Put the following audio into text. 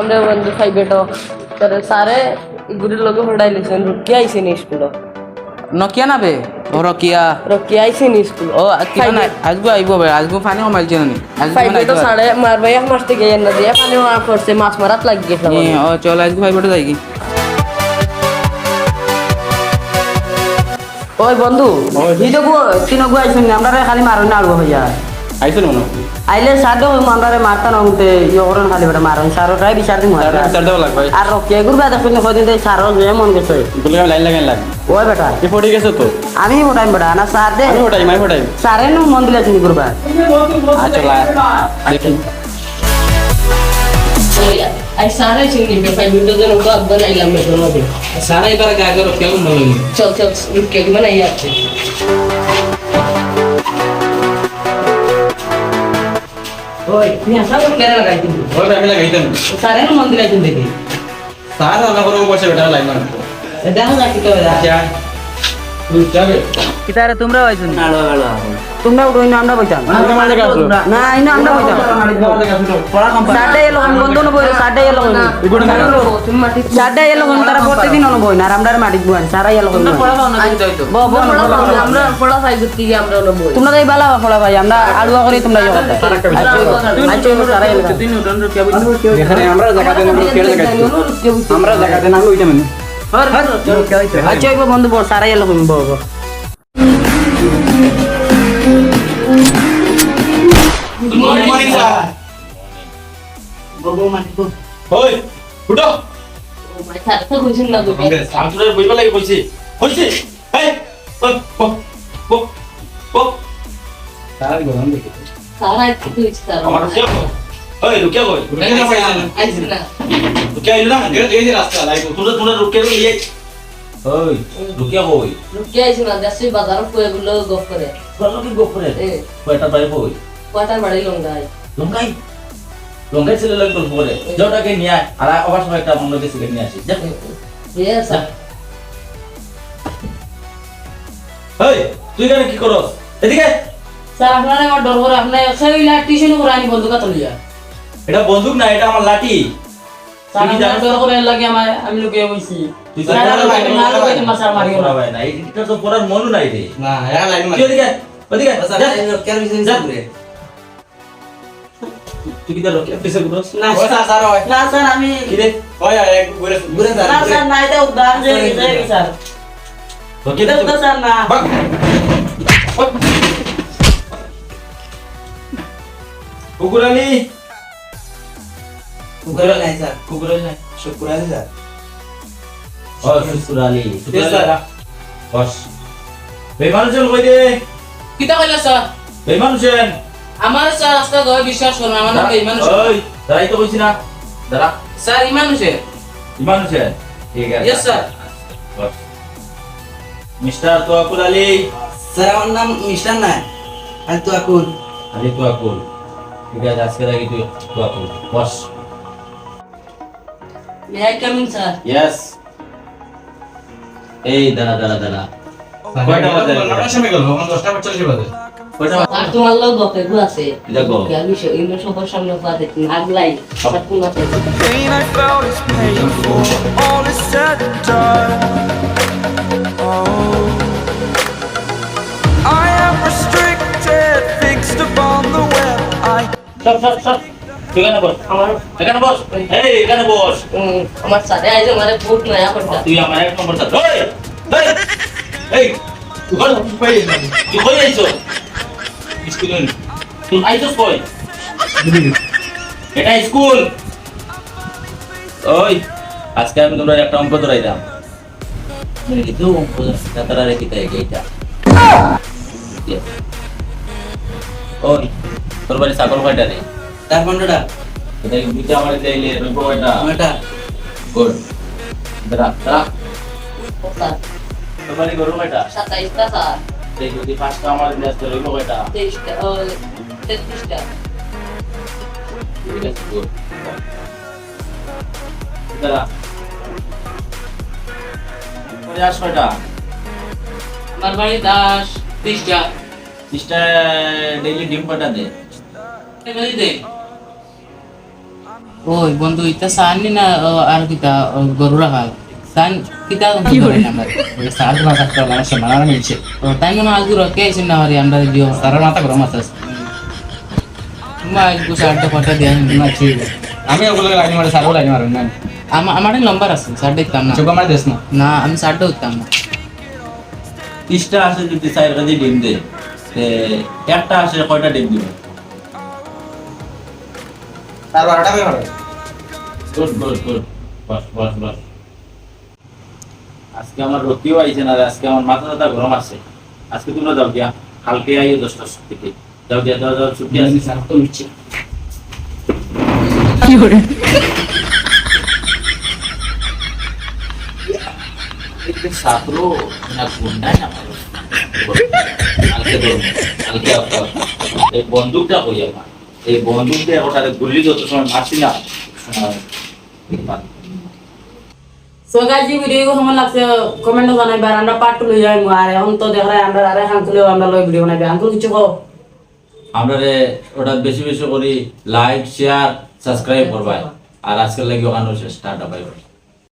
আমরা বন্ধু খাইবেটো তারে সারে গুড়ির লগে হড়াই লিছেন রুকি আইছে নি স্কুল নকিয়া নাবে ও রকিয়া রকি আইছে নি স্কুল ও কিবা নাই আজগু আইব বে আজগু পানি কমাইছে নি আজগু খাইবেটো সারে মারবে এক মাস থেকে এনে দিয়ে পানি মার করছে মাছ মারাত লাগি গেছে ও চল আজগু খাইবেটো যাই কি ওই বন্ধু হিদো গো তিন গো আইছেন আমরা খালি মারুন না আলবো ভাইয়া আইছেন মনে আইলে সাদো মানবারে মারতা নতে ইয়রন খালি বেটা মারন সারো ট্রাই বিচার দিম হয় বিচার দেওয়া লাগবে আর রকি গুরবা দেখুন কদিন দে সারো যে মন গেছে বলে লাইন লাগাই লাগ ওই বেটা কি পড়ে গেছে তো আমি ওটাই বেটা না সার দে আমি ওটাই মাই ওটাই সারে নু মন দিলে চিনি গুরবা আচ্ছা দেখি आई सारे चिंगी पे फाइव मिनट देने को अब बनाइला मैं दोनों भी সারা এবার আগে রকিয়া কো মলই चल चल रुक के बनाई आपसे ओए ये सब मेरे लगाई थी ওই আমি লাগাইতেন सारे नु मन दिला चिन देखी সারা না করব বসে বেটা লাইন মার देखो ना कितो है আচ্ছা তুই যাবে কিতারে তোমরা আইছো নি তোমরা উঠোই না আমরা বইতাম না আইনা আমরা বইতাম পড়া কম সাডে এলো বন্ধ ন বইরে সাডে এলো তুমি মাটি সাডে এলো তারা প্রতিদিন ন বই না আমরা মাটি বই সারা এলো পড়া দাও না কিন্তু হইতো ব ব আমরা পড়া পাই গতি আমরা ন বই তোমরা এই বালা পড়া ভাই আমরা আড়ুয়া করি তোমরা যাও আচ্ছা সারা এলো তুই নুডন রকিয়া বইছো এখানে আমরা জায়গা দেন আমরা খেলে লাগাইছি আমরা জায়গা দেন আমরা ওইটা মানে আচ্ছা এবার বন্ধু বল সারা এলো বল বল গুড মর্নিং স্যার বল মাটি বল ওই উঠো ও ভাই স্যার তো কইছেন না তুমি সামনে বইবা লাগি কইছি কইছি এই ও ও সারা গরম দেখি সারা একটু ইচ্ছা আমার রুকিয়া ওই রুকিয়া কই আইছি না রুকিয়া ইলো না এই যে রাস্তা লাইবো তোমরা রুকিয়া লিয়ে ওই রুকিয়া কই রুকি আইছি না দেশে বাজার কই গুলো গপ করে বলো কি গোপরে এ কয়টা বাইরে কই কয়টার বাড়ি লঙ্গাই লঙ্কাই লঙ্কাই ছেলে লাগবে পরে জোটাকে নিয়ে আয় আর আবার সময় একটা মনে গেছে নিয়ে আসি যা ইয়েস এই তুই কেন কি করস এদিকে স্যার আপনারা আমার ডর করে আপনি সেইলা টিউশন করে আনি বন্ধু কথা লইয়া এটা বন্দুক না এটা আমার লাঠি স্যার তুই আপনারা ডর করে লাগি আমি লুকিয়ে বইছি তুই স্যার না লুকিয়ে মাসার মারিও না ভাই না এটা তো পড়ার মনও নাই রে না এরা লাইন তুই এদিকে ওদিকে যা কেন বিজনেস যা। করে তুই কি দাঁড়ো পিছে ঘুরস না ওই স্যার স্যার ওই না স্যার আমি কি রে ওই এক ঘুরে ঘুরে স্যার না স্যার না এটা উদাহরণ দিয়ে স্যার তো কি এটা উদাহরণ স্যার না বাক কুকুরালি ঘুরে নাই স্যার কুকুরালি নাই শুক্র আছে স্যার ও সুসুরালি Yes, sir. বস বেমানুষেন কই দে কিতা কইলা স্যার বেমানুষেন আমার স্যার রাস্তা দয় বিশ্বাস করুন আমার নাম ইমান ওই দাঁড়াই তো কইছি না দাঁড়া স্যার ইমান হোসেন ইমানুষেন ঠিক আছে ইয়েস স্যার বস মিস্টার তোয়াকুল আলী স্যার আমার নাম মিস্টার না আর তো আকুল আলী তোয়াকুল ঠিক আছে আজকে থাকি তুই তোয়াকুল বস may I coming sir yes এই দাঁড়া দাঁড়া দাঁড়া কয়টা বাজে নটার সময় গেল আমার 10টা 45 বাজে কয়টা বাজে আর তোমার লোক গপে গু আছে দেখো আমি ইনো সবার সামনে পাতে আগলাই সব কোন আছে pain I felt is paid for. All is said and done. Oh, I am restricted, fixed upon the web. সব সব সব তুই এখানে বস আমার এখানে বস এই এখানে বস আমার সাথে আইছে মানে বহুত নয়া করতা তুই আমার এক নম্বর ছাত্র এই এই এই তুই কই তুই কই আইছো স্কুলে তুই আইছো কই এটা স্কুল ওই আজকে আমি তোমরা একটা অঙ্ক ধরাইলাম কিন্তু অঙ্ক তারা রেখে দেয় এইটা ওই তোর বাড়ি ছাগল কয়টা রে তার 15টা এটা দুইটা আমার দিলে রইব কয়টা নয়টা গুড দাঁড়া দাঁড়া কথা তোর বাড়ি গরু কয়টা 27 টা স্যার এই যদি পাঁচটা আমার দিলে রইব কয়টা 23 টা 33 টা ঠিক আছে গুড দাঁড়া তোর আস কয়টা আমার বাড়ি দাস 30টা সিস্টার ডেইলি ডিম কয়টা দে এই বাড়ি দে ওই বন্ধু ইতা সানি না আর কিতা গরু রাখা সান কিতা আমরা সাল মাথা করা না সমানা মিলছে তো তাই মনে আজকে রকে আইছেন না হরি আমরা দিও তার মাথা গরম আছে মা আজকে সাড়ে কটা দেন না ছিল আমি ওগুলো লাইন মারে সারও লাইন মারুন না আমার নম্বর আছে সাড়ে দিতাম না চোখ আমার দেশ না না আমি সাড়ে উঠতাম না 30টা আসে যদি 4 কেজি ডিম দেয় একটা আসে কয়টা ডিম দিবে তার 12টা হবে গুড গুড গুড বাস আজকে আমার রতিও আইছে না আজকে আমার মাথা গরম আছে আজকে তোমরা যাও দিয়া কালকে আইও 10টা থেকে যাও দিয়া যাও ছুটি আছে স্যার তো নিচ্ছে ছাত্র না গুন্ডা না কালকে এই বন্দুকটা কই আমার এই বন্দুক দিয়ে ওটারে গুলি যত সময় মারছি না সো গাইজ ভিডিও কেমন লাগছে কমেন্টে জানাইবা আমরা পার্ট 2 লই যাইমু আর এখন তো দেখাই আমরা আরে হাঙ্কুলেও আমরা লই ভিডিও বানাইবা আঙ্কুল কিছু কও আমরা ওটা বেশি বেশি করি লাইক শেয়ার সাবস্ক্রাইব করবাই আর আজকের লাগি ওখানে শেষ টাটা বাই বাই